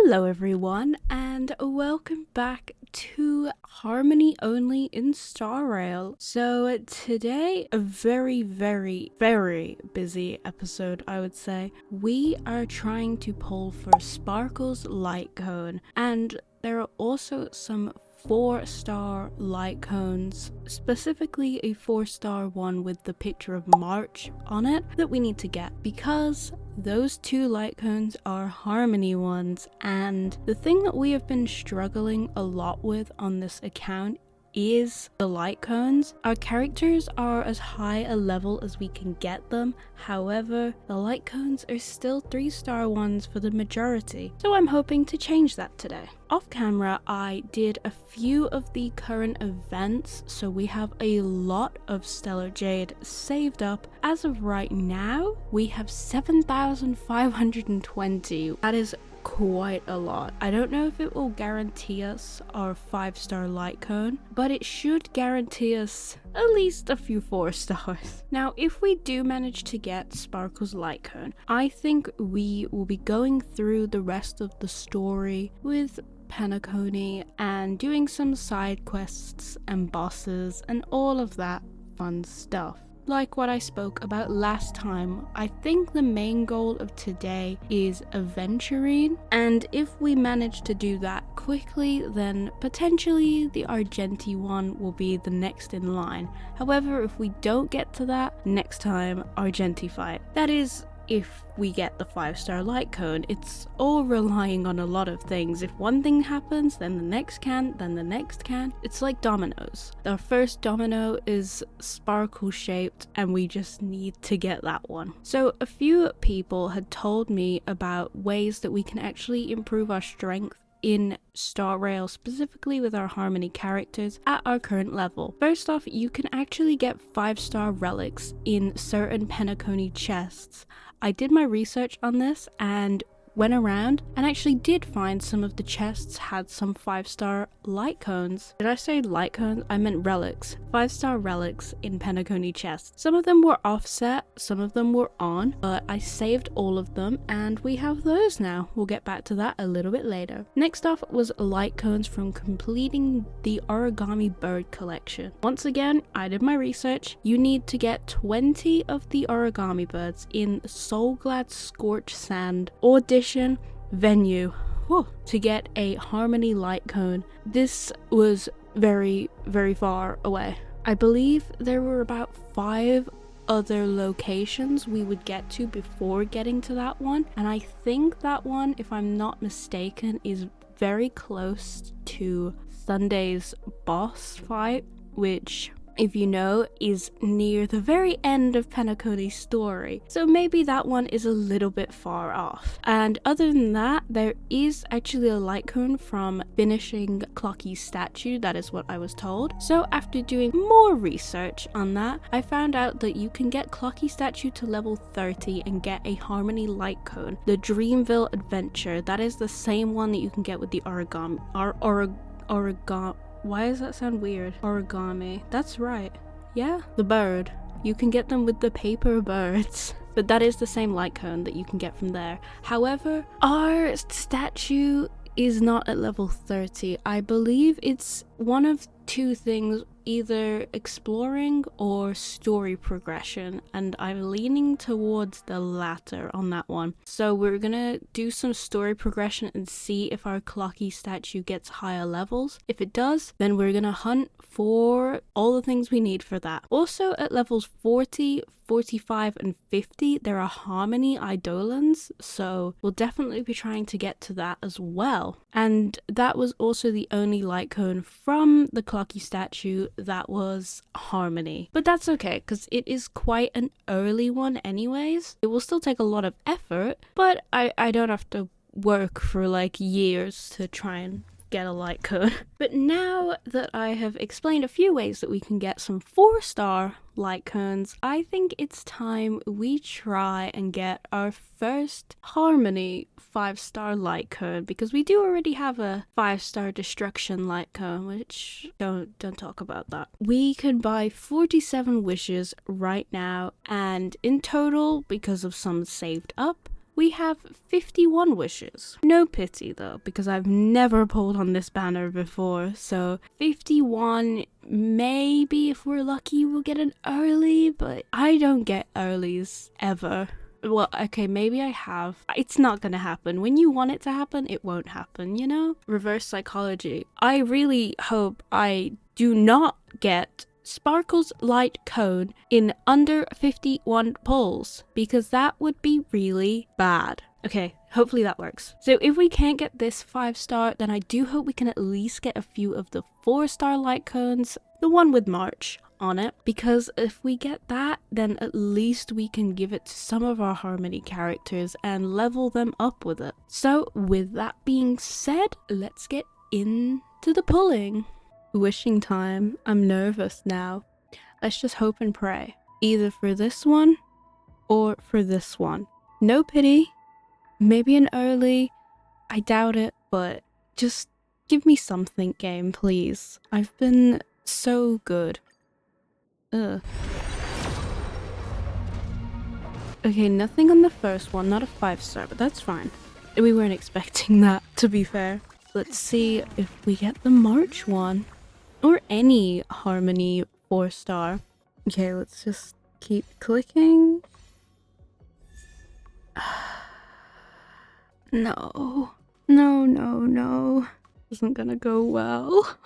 Hello everyone, and welcome back to Harmony Only in Star Rail. So today, a very busy episode, I would say. We are trying to pull for Sparkle's light cone, and there are also some 4-star light cones, specifically a 4-star one with the picture of March on it that we need to get, because those 2 light cones are Harmony ones. And the thing that we have been struggling a lot with on this account is the light cones. Our characters are as high a level as we can get them, however the light cones are still 3-star ones for the majority, so I'm hoping to change that today. Off camera I did a few of the current events, so we have a lot of Stellar Jade saved up. As of right now we have 7,520. That is quite a lot. I don't know if it will guarantee us our 5-star light cone, but it should guarantee us at least a few 4 stars. Now, if we do manage to get Sparkle's light cone, I think we will be going through the rest of the story with Penacony and doing some side quests and bosses and all of that fun stuff. Like what I spoke about last time, I think the main goal of today is Aventurine, and if we manage to do that quickly, then potentially the Argenti one will be the next in line. However, if we don't get to that, next time Argenti fight. That is, if we get the 5-star light cone. It's all relying on a lot of things. If one thing happens, then the next can, then the next can. It's like dominoes. Our first domino is sparkle shaped and we just need to get that one. So a few people had told me about ways that we can actually improve our strength in Star Rail, specifically with our Harmony characters at our current level. First off, you can actually get 5-star relics in certain Penacony chests. I did my research on this and went around and actually did find some of the chests had some 5-star light cones. Did I say light cones? I meant relics. 5-star relics in Penacony chests. Some of them were offset, some of them were on, but I saved all of them and we have those now. We'll get back to that a little bit later. Next off was light cones from completing the origami bird collection. Once again, I did my research. You need to get 20 of the origami birds in Soulglad Scorched Sand audition venue to get a Harmony light cone. This was very far away. I believe there were about 5 other locations we would get to before getting to that one, and I think that one, if I'm not mistaken, is very close to Sunday's boss fight, which, if you know, is near the very end of Penacony's story. So maybe that one is a little bit far off. And other than that, there is actually a light cone from finishing Clocky's statue. That is what I was told. So after doing more research on that, I found out that you can get Clocky's statue to level 30 and get a Harmony light cone. The Dreamville Adventure, that is the same one that you can get with the origami. Why does that sound weird? Origami. That's right. Yeah, the bird. You can get them with the paper birds. But that is the same light cone that you can get from there. However, our statue is not at level 30. I believe it's one of 2 things, either exploring or story progression, and I'm leaning towards the latter on that one. So we're gonna do some story progression and see if our Clocky statue gets higher levels. If it does, then we're gonna hunt for all the things we need for that. Also at levels 40, 45 and 50 there are Harmony Eidolons, so we'll definitely be trying to get to that as well. And that was also the only light cone from the Clocky statue that was Harmony. But that's okay, because it is quite an early one anyways. It will still take a lot of effort, but I don't have to work for like years to try and get a light cone. But now that I have explained a few ways that we can get some 4-star light cones, I think it's time we try and get our first Harmony 5-star light cone, because we do already have a 5-star destruction light cone, which don't talk about that. We can buy 47 wishes right now, and in total, because of some saved up, we have 51 wishes. No pity though, because I've never pulled on this banner before. So 51, maybe if we're lucky we'll get an early, but I don't get earlies ever. Well, okay, maybe I have. It's not gonna happen. When you want it to happen, it won't happen, you know? Reverse psychology. I really hope I do not get Sparkle's light cone in under 51 pulls, because that would be really bad. Okay, hopefully that works. So if we can't get this 5-star, then I do hope we can at least get a few of the 4-star light cones, the one with March on it, because if we get that, then at least we can give it to some of our Harmony characters and level them up with it. So with that being said, let's get into the pulling. Wishing time. I'm nervous now. Let's just hope and pray. Either for this one or for this one. No pity. Maybe an early. I doubt it, but just give me something, game, please. I've been so good. Ugh. Okay, nothing on the first one. Not a 5-star, but that's fine. We weren't expecting that, to be fair. Let's see if we get the March one. Or any Harmony 4-star. Okay, let's just keep clicking. No. No, no, no. Isn't gonna go well.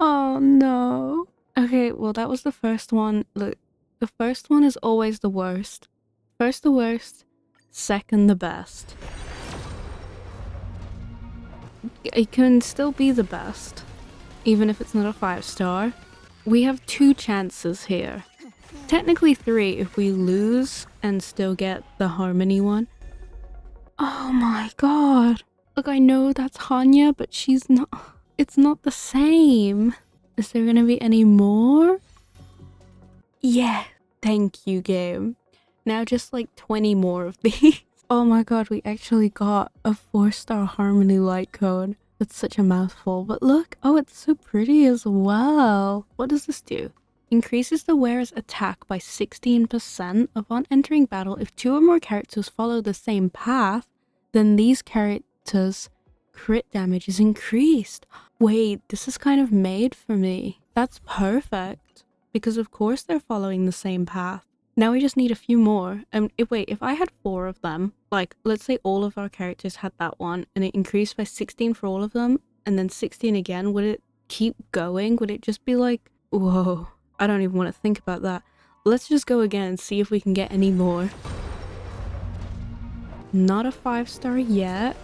Oh no. Okay, well that was the first one. Look, the first one is always the worst. First the worst, second the best. It can still be the best. Even if it's not a 5-star. We have 2 chances here. Technically 3 if we lose and still get the Harmony one. Oh my god. Look, I know that's Hanya, but she's not... It's not the same. Is there gonna be any more? Yeah. Thank you, game. Now just like 20 more of these. Oh my god, we actually got a 4-star Harmony light code. That's such a mouthful, but look, oh, it's so pretty as well. What does this do? Increases the wearer's attack by 16% upon entering battle. If 2 or more characters follow the same path, then these characters' crit damage is increased. Wait, this is kind of made for me. That's perfect, because of course they're following the same path. Now we just need a few more. Wait, if I had 4 of them, like, let's say all of our characters had that one, and it increased by 16 for all of them, and then 16 again, would it keep going? Would it just be like, whoa, I don't even want to think about that. Let's just go again and see if we can get any more. Not a 5-star yet.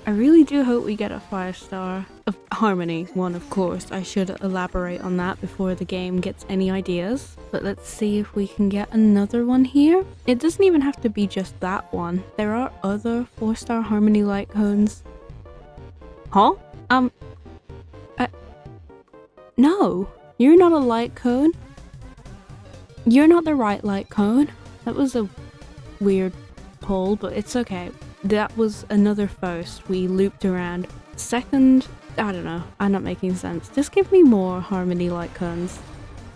I really do hope we get a 5-star. Of Harmony one, of course. I should elaborate on that before the game gets any ideas. But let's see if we can get another one here. It doesn't even have to be just that one. There are other 4-star Harmony light cones. Huh? No. You're not a light cone. You're not the right light cone. That was a weird pull, but it's okay. That was another first. We looped around. Second, I don't know. I'm not making sense. Just give me more Harmony light cones.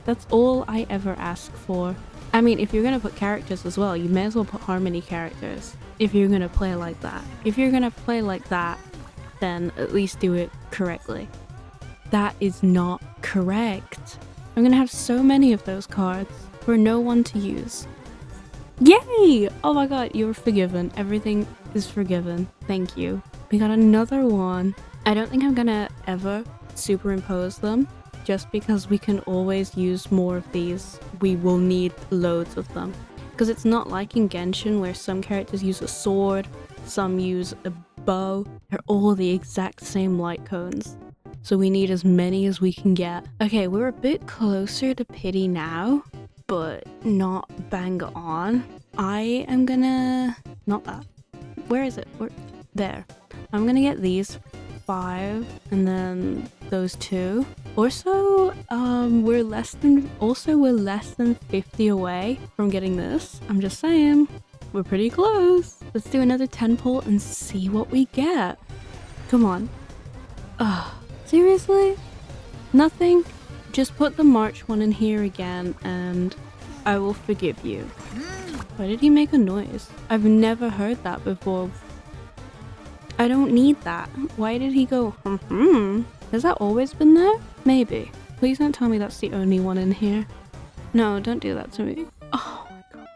That's all I ever ask for. I mean, if you're gonna put characters as well, you may as well put Harmony characters. If you're gonna play like that. If you're gonna play like that, then at least do it correctly. That is not correct. I'm gonna have so many of those cards for no one to use. Yay! Oh my god, you're forgiven. Everything is forgiven. Thank you. We got another one. I don't think I'm gonna ever superimpose them, just because we can always use more of these. We will need loads of them. Because it's not like in Genshin where some characters use a sword, some use a bow. They're all the exact same light cones. So we need as many as we can get. Okay, we're a bit closer to pity now, but not bang on. I am gonna... Not that. Where is it? There. I'm gonna get these 5 and then those 2. Also, we're less than 50 away from getting this. I'm just saying, we're pretty close. Let's do another 10 pull and see what we get. Come on. Seriously? Nothing? Just put the March one in here again and I will forgive you. Why did he make a noise? I've never heard that before. I don't need that. Why did he go, Has that always been there? Maybe. Please don't tell me that's the only one in here. No, don't do that to me. Oh my god.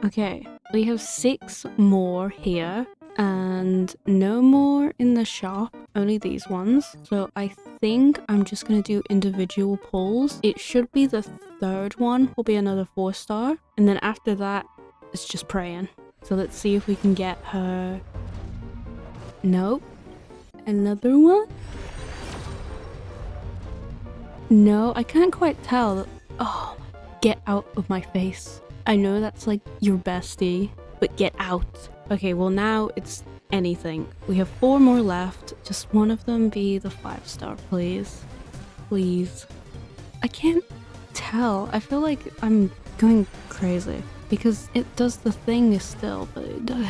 Okay, we have 6 more here. And no more in the shop, only these ones. So I think I'm just gonna do individual pulls. It should be the 3rd one will be another 4-star, and then after that it's just praying. So let's see if we can get her. Nope. Another one. No, I can't quite tell. Oh, get out of my face. I know that's like your bestie, but get out. Okay, well now it's anything. We have 4 more left. Just one of them be the 5-star, please. Please. I can't tell. I feel like I'm going crazy because it does the thing still, but it does.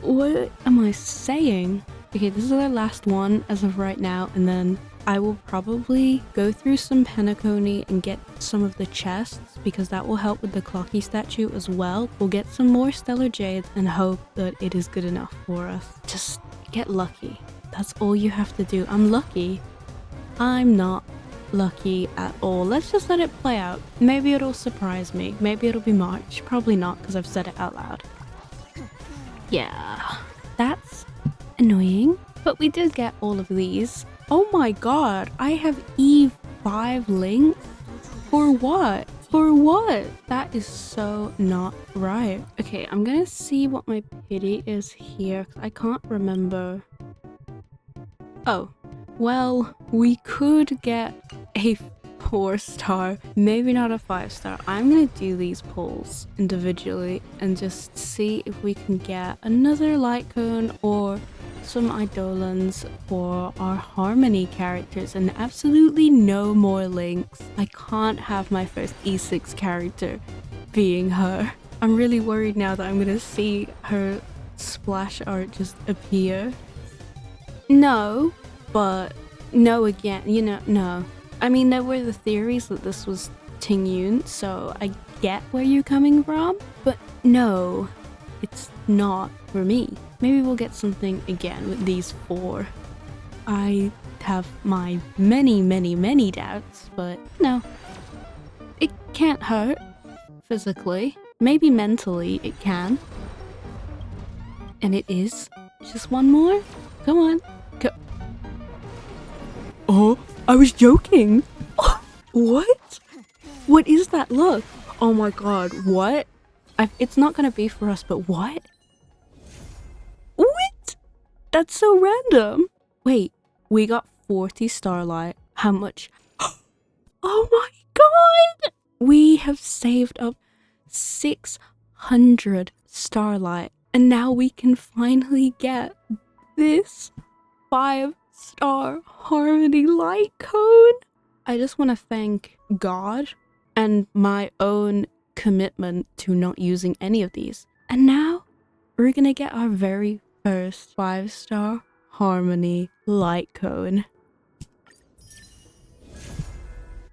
What am I saying? Okay, this is our last one as of right now, and then I will probably go through some Penacony and get some of the chests because that will help with the Clocky statue as well. We'll get some more Stellar Jades and hope that it is good enough for us. Just get lucky. That's all you have to do. I'm lucky. I'm not lucky at all. Let's just let it play out. Maybe it'll surprise me. Maybe it'll be March. Probably not because I've said it out loud. Yeah, that's annoying. But we did get all of these. Oh my god, I have E5 links? For what? For what? That is so not right. Okay, I'm gonna see what my pity is here, 'cause I can't remember. Oh, well, we could get a 4-star, maybe not a 5-star. I'm gonna do these pulls individually and just see if we can get another light cone or some Eidolons for our Harmony characters, and absolutely no more links. I can't have my first E6 character being her. I'm really worried now that I'm gonna see her splash art just appear. No, but no again, you know, no. I mean, there were the theories that this was Ting Yun, so I get where you're coming from, but no, it's not for me. Maybe we'll get something again with these 4. I have my many doubts, but no. It can't hurt physically. Maybe mentally it can. And it is. Just one more? Come on. Oh, I was joking. What? What is that look? Oh my god, what? It's not gonna be for us, but what? What? That's so random. Wait, we got 40 Starlight. How much? Oh my god! We have saved up 600 Starlight, and now we can finally get this 5-star Harmony light cone. I just want to thank God and my own commitment to not using any of these. And now we're gonna get our very first 5-star Harmony light cone.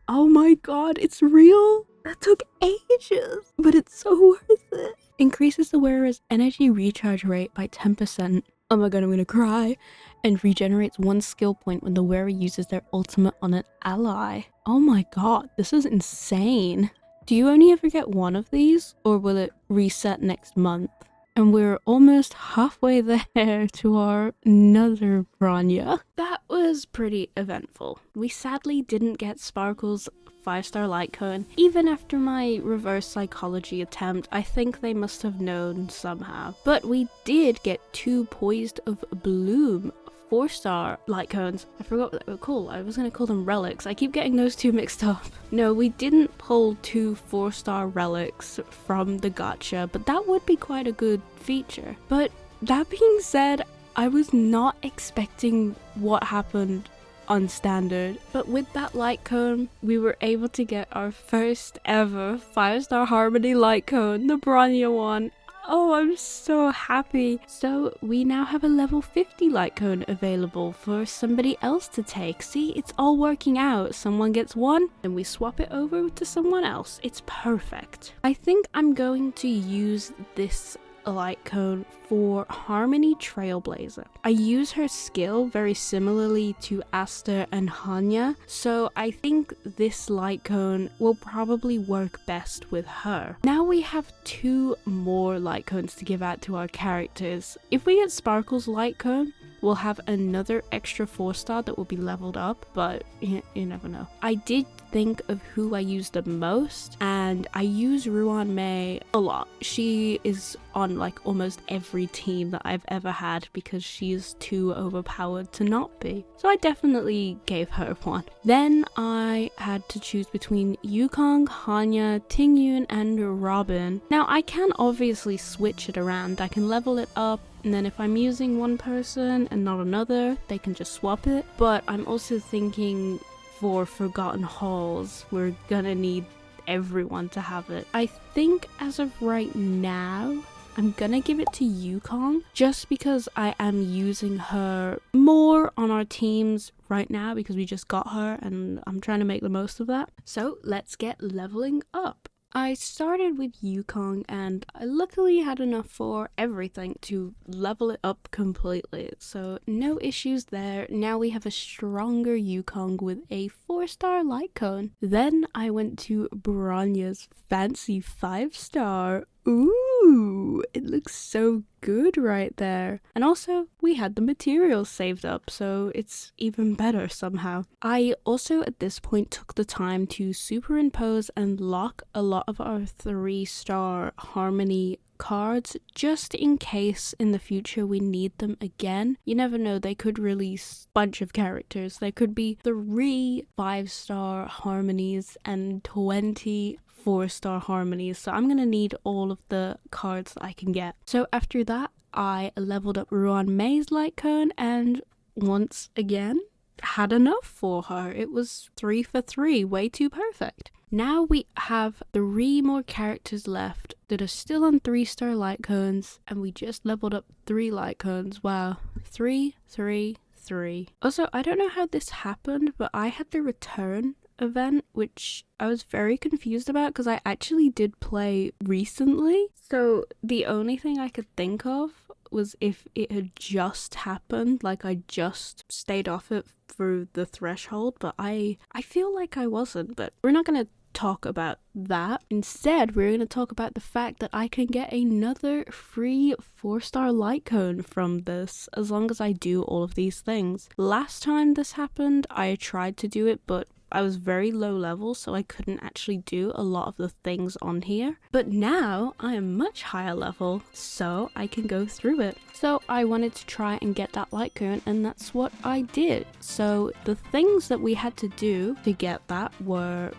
Oh my god, it's real! That took ages, but it's so worth it. Increases the wearer's energy recharge rate by 10%. Oh my god, I'm gonna cry. And regenerates 1 skill point when the wearer uses their ultimate on an ally. Oh my god, this is insane. Do you only ever get 1 of these, or will it reset next month? And we're almost halfway there to our another Branya. That was pretty eventful. We sadly didn't get Sparkle's 5-star light cone. Even after my reverse psychology attempt, I think they must have known somehow. But we did get 2 Poised of Bloom 4-star light cones. I forgot what they were called. I was gonna call them relics. I keep getting those 2 mixed up. No, we didn't pull 2 4-star relics from the gacha, but that would be quite a good feature. But that being said, I was not expecting what happened on standard. But with that light cone, we were able to get our first ever 5-star Harmony light cone, the Branya one. Oh, I'm so happy. So we now have a level 50 light cone available for somebody else to take. See, it's all working out. Someone gets one, and we swap it over to someone else. It's perfect. I think I'm going to use this light cone for Harmony Trailblazer. I use her skill very similarly to Asta and Hanya, so I think this light cone will probably work best with her. Now we have 2 more light cones to give out to our characters. If we get Sparkle's light cone, we'll have another extra 4-star that will be leveled up, but you never know. I did think of who I use the most, and I use Ruan Mei a lot. She is on like almost every team that I've ever had because she's too overpowered to not be. So I definitely gave her one. Then I had to choose between Yukong, Hanya, Tingyun, and Robin. Now I can obviously switch it around. I can level it up, and then if I'm using one person and not another, they can just swap it. But I'm also thinking for Forgotten Halls, we're gonna need everyone to have it. I think as of right now, I'm gonna give it to Yukong just because I am using her more on our teams right now because we just got her and I'm trying to make the most of that. So let's get leveling up. I started with Yukong and I luckily had enough for everything to level it up completely, so no issues there. Now we have a stronger Yukong with a 4-star light cone. Then I went to Bronya's fancy 5-star. Ooh, it looks so good right there. And also, we had the materials saved up, so it's even better somehow. I also at this point took the time to superimpose and lock a lot of our 3-star Harmony cards just in case in the future we need them again. You never know, they could release a bunch of characters. There could be 3 5-star Harmonies and 20 4-star Harmonies, so I'm gonna need all of the cards that I can get. So after that, I leveled up Ruan Mei's light cone and once again had enough for her. It was 3 for 3, way too perfect. Now we have 3 more characters left that are still on 3-star light cones, and we just leveled up 3 light cones. Wow, 3, 3, 3. Also, I don't know how this happened, but I had the return event, which I was very confused about because I actually did play recently. So the only thing I could think of was if it had just happened, like I just stayed off it through the threshold, but I feel like I wasn't. But we're not going to talk about that. Instead, we're going to talk about the fact that I can get another free 4-star light cone from this as long as I do all of these things. Last time this happened, I tried to do it, but I was very low level, so I couldn't actually do a lot of the things on here. But now I am much higher level, so I can go through it. So I wanted to try and get that light cone, and that's what I did. So the things that we had to do to get that were,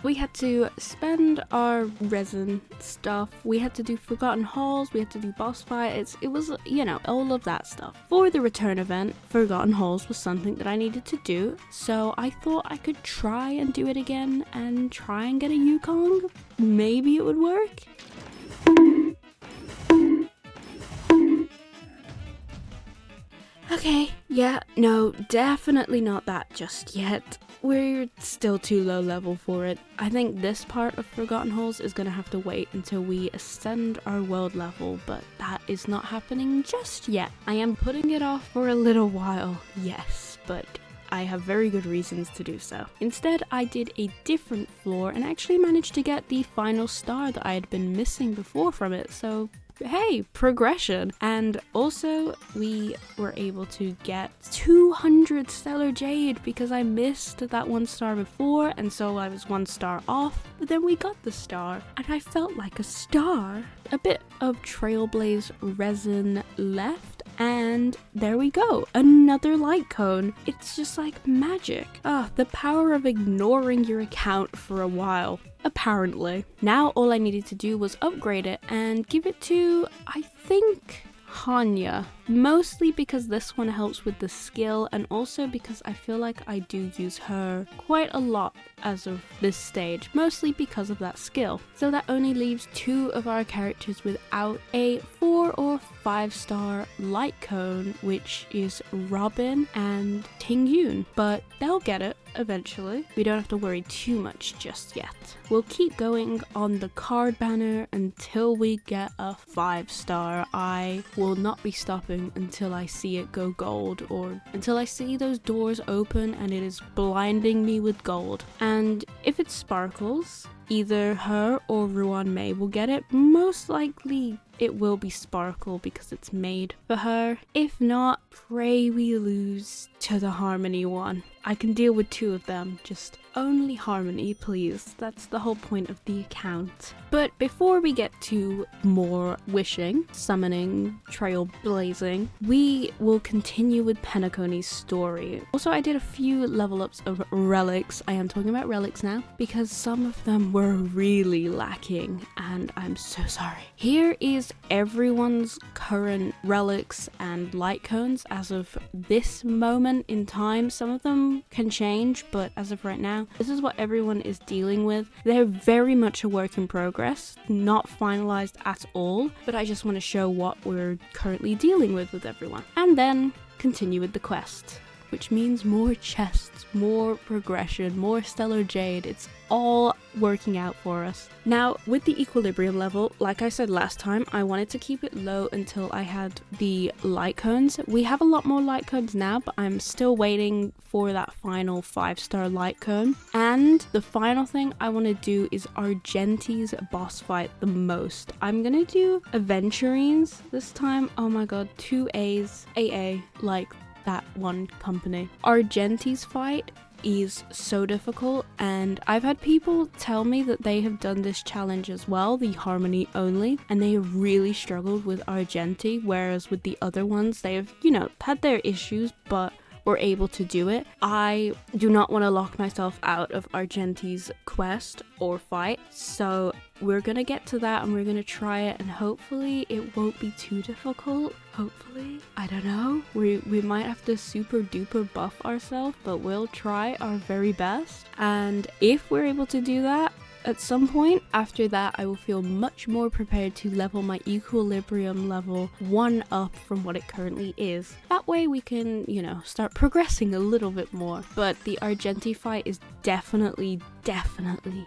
we had to spend our resin stuff, we had to do Forgotten Halls, we had to do boss fights, it was, all of that stuff. For the return event, Forgotten Halls was something that I needed to do, so I thought I could try and do it again and try and get a Yukong. Maybe it would work. Okay, yeah, no, definitely not that just yet. We're still too low level for it. I think this part of Forgotten Halls is gonna have to wait until we ascend our world level, but that is not happening just yet. I am putting it off for a little while, yes, but I have very good reasons to do so. Instead, I did a different floor and actually managed to get the final star that I had been missing before from it, so hey, progression. And also we were able to get 200 stellar jade because I missed that 1 star before, and so I was 1 star off, but then we got the star and I felt like a star. A bit of Trailblaze resin left, and there we go, another light cone. It's just like magic. The power of ignoring your account for a while. Apparently. Now all I needed to do was upgrade it and give it to, I think, Hanya. mostly because this one helps with the skill, and also because I feel like I do use her quite a lot as of this stage, mostly because of that skill. So that only leaves 2 of our characters without a 4 or 5-star light cone, which is Robin and Ting Yoon, but they'll get it eventually. We don't have to worry too much just yet. We'll keep going on the card banner until we get a 5-star. I will not be stopping until I see it go gold, or until I see those doors open and it is blinding me with gold. And if it sparkles, either her or Ruan Mei will get it. Most likely it will be Sparkle because it's made for her. If not, pray we lose to the Harmony one. I can deal with 2 of them, just only Harmony, please. That's the whole point of the account. But before we get to more wishing, summoning, trailblazing, we will continue with Penacony's story. Also, I did a few level ups of relics. I am talking about relics now because some of them were really lacking, and I'm so sorry. Here is everyone's current relics and light cones as of this moment in time. Some of them can change, but as of right now, this is what everyone is dealing with. They're very much a work in progress, not finalized at all, but I just want to show what we're currently dealing with everyone. And then continue with the quest, which means more chests, more progression, more stellar jade. It's all working out for us. Now, with the equilibrium level, like I said last time, I wanted to keep it low until I had the light cones. We have a lot more light cones now, but I'm still waiting for that final 5-star light cone. And the final thing I want to do is Argenti's boss fight the most. I'm gonna do Aventurines this time. Oh my god, 2 A's, AA, like that one company. Argenti's fight is so difficult, and I've had people tell me that they have done this challenge as well, the Harmony only, and they have really struggled with Argenti, whereas with the other ones they have, had their issues, but were able to do it. I do not want to lock myself out of Argenti's quest or fight, so we're gonna get to that and we're gonna try it, and hopefully it won't be too difficult. Hopefully, I don't know, we might have to super duper buff ourselves, but we'll try our very best. And if we're able to do that at some point after that, I will feel much more prepared to level my equilibrium level 1 up from what it currently is. That way we can, start progressing a little bit more. But the Argenti fight is definitely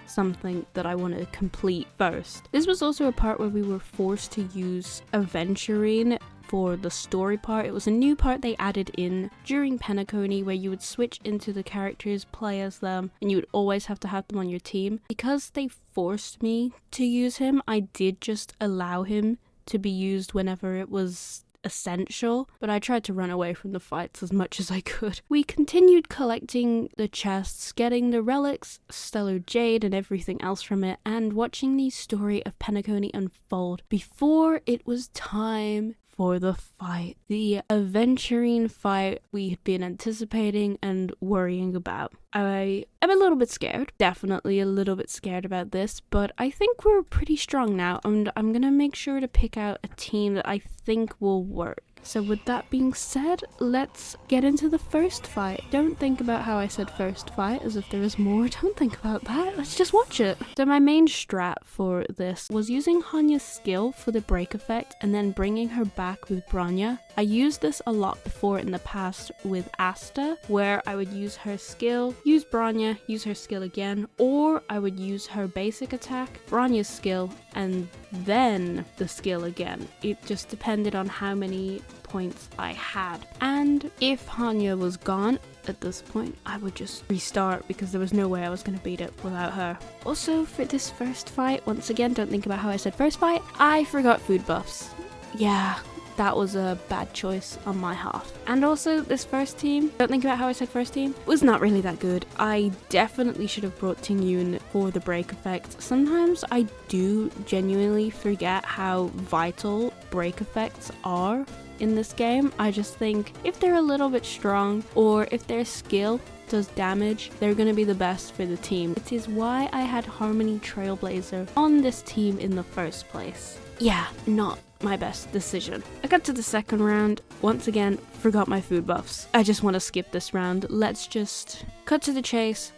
something that I want to complete first. This was also a part where we were forced to use Aventurine for the story part. It was a new part they added in during Penacony where you would switch into the characters, play as them, and you would always have to have them on your team. Because they forced me to use him, I did just allow him to be used whenever it was essential, but I tried to run away from the fights as much as I could. We continued collecting the chests, getting the relics, stellar jade and everything else from it, and watching the story of Penacony unfold before it was time for the fight. The Aventurine fight we had been anticipating and worrying about. I am a little bit scared, definitely a little bit scared about this, but I think we're pretty strong now, and I'm gonna make sure to pick out a team that I think will work. So with that being said, let's get into the first fight. Don't think about how I said first fight as if there was more. Don't think about that. Let's just watch it. So my main strat for this was using Hanya's skill for the break effect and then bringing her back with Bronya. I used this a lot before in the past with Asta, where I would use her skill, use Bronya, use her skill again, or I would use her basic attack, Bronya's skill, and then the skill again. It just depended on how many points I had. And if Hanya was gone at this point, I would just restart because there was no way I was going to beat it without her. Also, for this first fight, once again, don't think about how I said first fight, I forgot food buffs. Yeah, that was a bad choice on my half. And also, this first team, don't think about how I said first team, was not really that good. I definitely should have brought Ting Yoon for the break effect. Sometimes I do genuinely forget how vital break effects are in this game. I just think if they're a little bit strong or if their skill does damage, they're gonna be the best for the team. It is why I had Harmony Trailblazer on this team in the first place. Yeah, not my best decision. I got to the second round, once again, forgot my food buffs. I just want to skip this round. Let's just cut to the chase.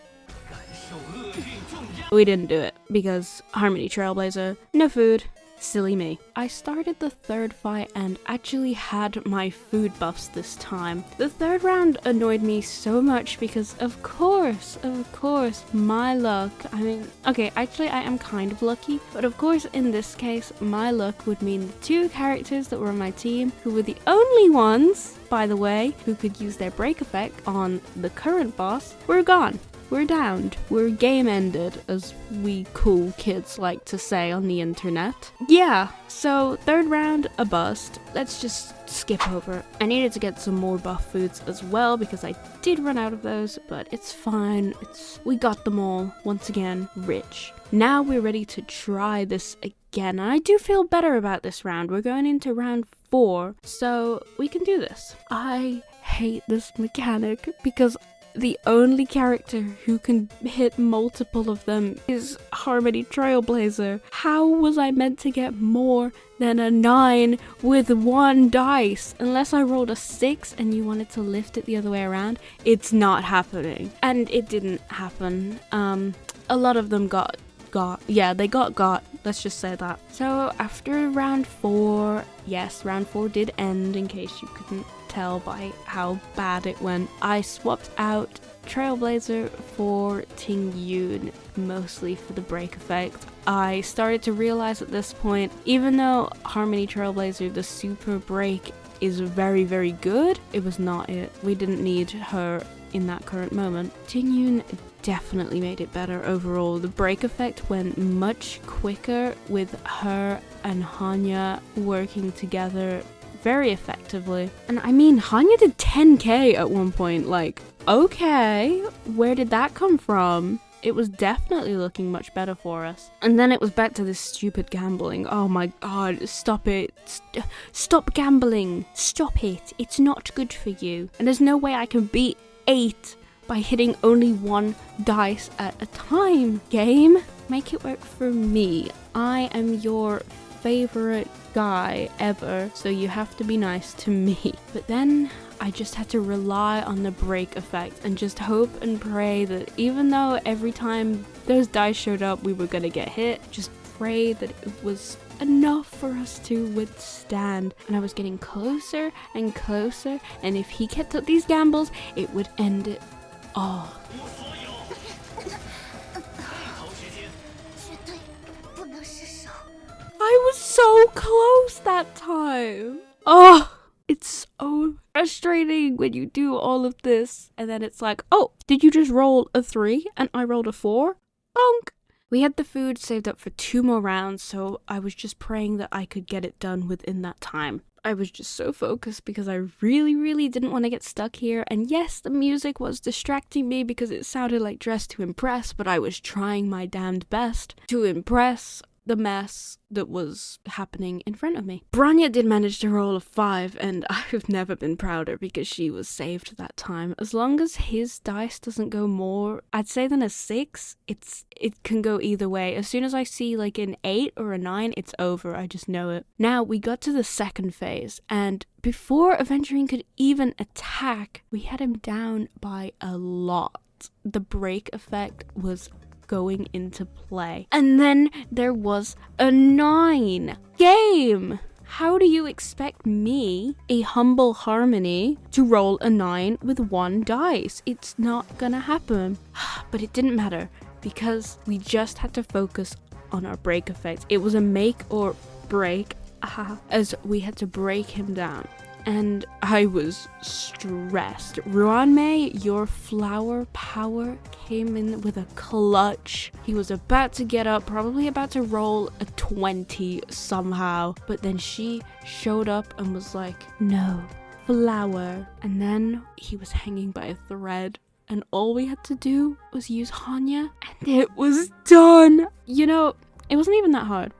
We didn't do it because Harmony Trailblazer, no food. Silly me. I started the third fight and actually had my food buffs this time. The third round annoyed me so much because of course, my luck. I mean, okay, actually I am kind of lucky, but of course in this case, my luck would mean the two characters that were on my team, who were the only ones, by the way, who could use their break effect on the current boss, were gone. We're downed. We're game ended, as we cool kids like to say on the internet. Yeah, so third round, a bust. Let's just skip over. I needed to get some more buff foods as well because I did run out of those, but it's fine. We got them all, once again, rich. Now we're ready to try this again, and I do feel better about this round. We're going into round 4, so we can do this. I hate this mechanic because the only character who can hit multiple of them is Harmony Trailblazer. How was I meant to get more than a 9 with 1 dice? Unless I rolled a 6 and you wanted to lift it the other way around, it's not happening. And it didn't happen. A lot of them got. Let's just say that. So after round 4, yes, round 4 did end, in case you couldn't tell by how bad it went. I swapped out Trailblazer for Ting Yun, mostly for the break effect. I started to realize at this point, even though Harmony Trailblazer, the super break, is very, very good, it was not it. We didn't need her in that current moment. Ting Yun definitely made it better overall. The break effect went much quicker with her and Hanya working together very effectively. And I mean, Hanya did 10k at one point. Like, okay, where did that come from? It was definitely looking much better for us. And then it was back to this stupid gambling. Oh my god, stop it. Stop gambling. Stop it. It's not good for you. And there's no way I can beat 8 by hitting only 1 dice at a time, game. Make it work for me. I am your favorite guy ever, so you have to be nice to me. But then I just had to rely on the break effect and just hope and pray that even though every time those dice showed up we were gonna get hit, just pray that it was enough for us to withstand. And I was getting closer and closer, and if he kept up these gambles, it would end it all. I was so close that time. Oh, it's so frustrating when you do all of this and then it's like, oh, did you just roll a 3 and I rolled a 4? Bonk. We had the food saved up for 2 more rounds, so I was just praying that I could get it done within that time. I was just so focused because I really, really didn't want to get stuck here. And yes, the music was distracting me because it sounded like Dress to Impress, but I was trying my damned best to impress the mess that was happening in front of me. Branya did manage to roll a 5, and I've never been prouder because she was saved that time. As long as his dice doesn't go more, I'd say, than a 6, it can go either way. As soon as I see like an 8 or a 9, it's over. I just know it. Now, we got to the second phase, and before Aventurine could even attack, we had him down by a lot. The break effect was going into play. And then there was a 9. Game! How do you expect me, a humble Harmony, to roll a 9 with 1 dice? It's not gonna happen. But it didn't matter because we just had to focus on our break effect. It was a make or break, as we had to break him down. And I was stressed. Ruanmei, your flower power came in with a clutch. He was about to get up, probably about to roll a 20 somehow. But then she showed up and was like, no, flower. And then he was hanging by a thread. And all we had to do was use Hanya. And it was done. You know, it wasn't even that hard.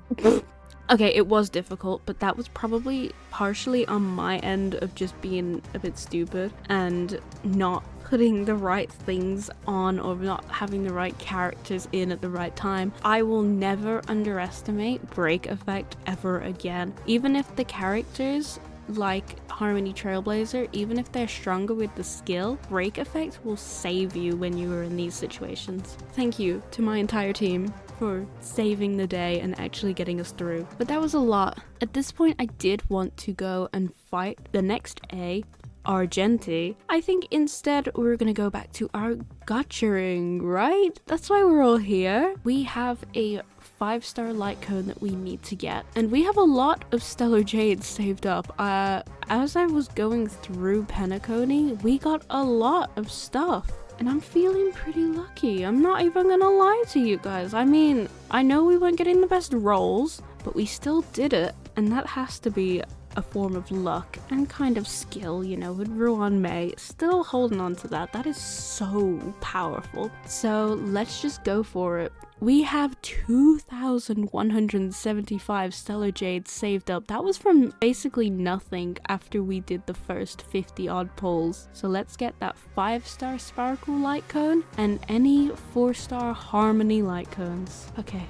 Okay, it was difficult, but that was probably partially on my end of just being a bit stupid and not putting the right things on or not having the right characters in at the right time, I will never underestimate break effect ever again. Even if the characters like Harmony Trailblazer, even if they're stronger with the skill, break effect will save you when you are in these situations. Thank you to my entire team for saving the day and actually getting us through. But that was a lot. At this point, I did want to go and fight the next A, Argenti. I think instead we're gonna go back to our Aventurine, right? That's why we're all here. We have a 5-star light cone that we need to get, and we have a lot of stellar jades saved up. As I was going through Penacony, we got a lot of stuff, and I'm feeling pretty lucky. I'm not even gonna lie to you guys. I mean, I know we weren't getting the best rolls, but we still did it, and that has to be a form of luck and kind of skill, you know, with Ruan May. Still holding on to that. That is so powerful. So let's just go for it. We have 2,175 stellar jades saved up. That was from basically nothing after we did the first 50 odd pulls. So let's get that 5-star sparkle light cone and any 4-star harmony light cones. Okay.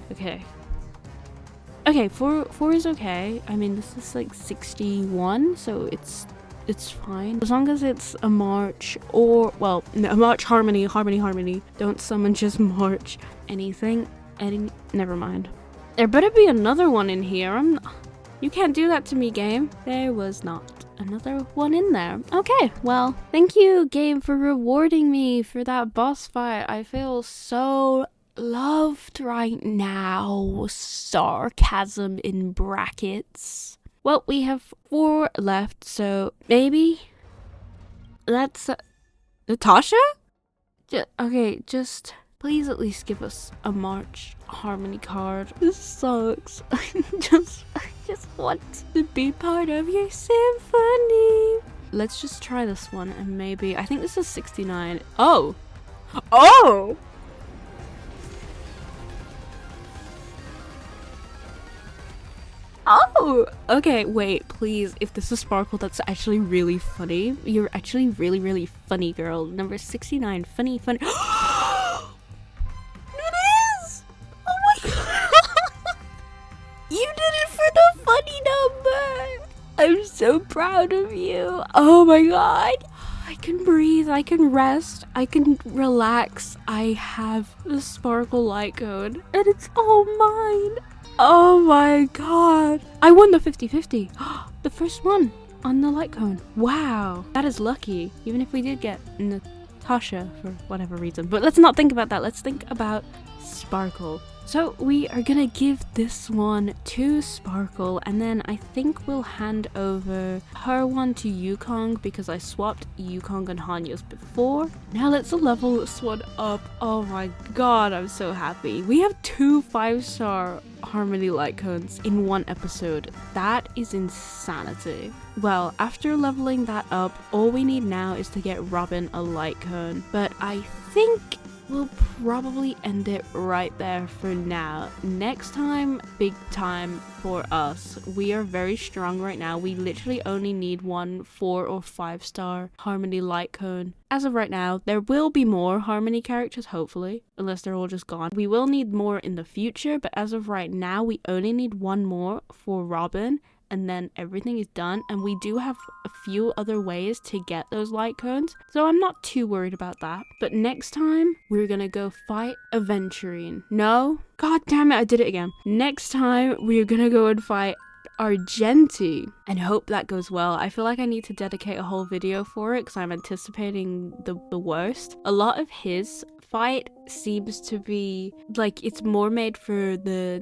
Okay, 4 is okay. I mean, this is like 61, so it's fine. As long as it's a March or, well, a March harmony. Don't summon just March. Anything. Never mind. There better be another one in here. You can't do that to me, game. There was not another one in there. Okay, well, thank you, game, for rewarding me for that boss fight. I feel so loved right now. Sarcasm in brackets. Well, we have 4 left, so maybe that's Natasha? Okay, just please at least give us a March harmony card. This sucks. I just want to be part of your symphony. Let's just try this one, and maybe I think this is 69. Oh! Oh, okay, wait, please, if this is Sparkle, that's actually really funny. You're actually really, really funny, girl. Number 69, funny. It is! Oh my god! You did it for the funny number! I'm so proud of you. Oh my god. I can breathe, I can rest, I can relax. I have the Sparkle light code, and it's all mine. Oh my god. I won the 50-50. The first one on the light cone. Wow. That is lucky. Even if we did get Natasha for whatever reason. But let's not think about that. Let's think about Sparkle. So we are gonna give this one to Sparkle, and then I think we'll hand over her one to Yukong because I swapped Yukong and Hanya's before. Now let's level this one up. Oh my god, I'm so happy. We have 2 5-star harmony light cones in one episode. That is insanity. Well, after leveling that up, all we need now is to get Robin a light cone, but I think we'll probably end it right there for now. Next time, big time for us. We are very strong right now. We literally only need 1 4 or 5-star harmony light cone. As of right now, there will be more harmony characters, hopefully, unless they're all just gone. We will need more in the future, but as of right now, we only need 1 more for Robin, and then everything is done, and we do have a few other ways to get those light cones, so I'm not too worried about that. But next time, we're gonna go fight Aventurine. No? God damn it, I did it again. Next time, we're gonna go and fight Argenti, and hope that goes well. I feel like I need to dedicate a whole video for it because I'm anticipating the worst. A lot of his fight seems to be like it's more made for the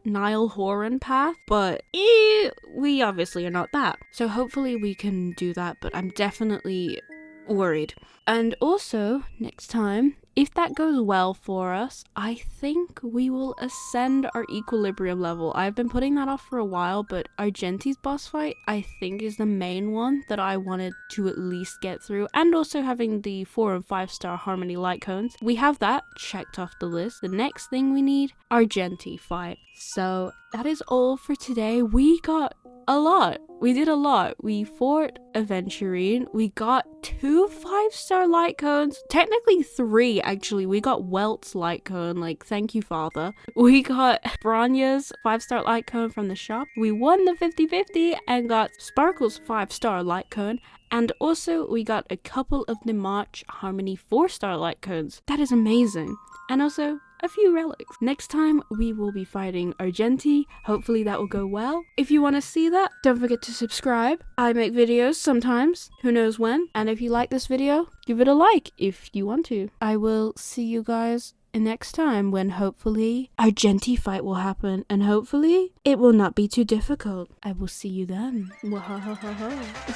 Nile Horan path, but we obviously are not that. So hopefully we can do that, but I'm definitely worried. And also, next time, if that goes well for us, I think we will ascend our equilibrium level. I've been putting that off for a while, but Argenti's boss fight, I think, is the main one that I wanted to at least get through. And also having the 4 and 5-star harmony light cones. We have that checked off the list. The next thing we need, Argenti fight. So that is all for today. We got a lot. We did a lot. We fought Aventurine. We got 2 5-star light cones. Technically 3, actually. We got Welt's light cone. Like, thank you, father. We got Branya's 5-star light cone from the shop. We won the 50-50 and got Sparkle's 5-star light cone. And also, we got a couple of the March Harmony 4-star light cones. That is amazing. And also, a few relics. Next time we will be fighting Argenti. Hopefully that will go well. If you want to see that, don't forget to subscribe. I make videos sometimes, who knows when. And if you like this video, give it a like if you want to. I will see you guys next time when hopefully Argenti fight will happen, and hopefully it will not be too difficult. I will see you then. Wahahaha.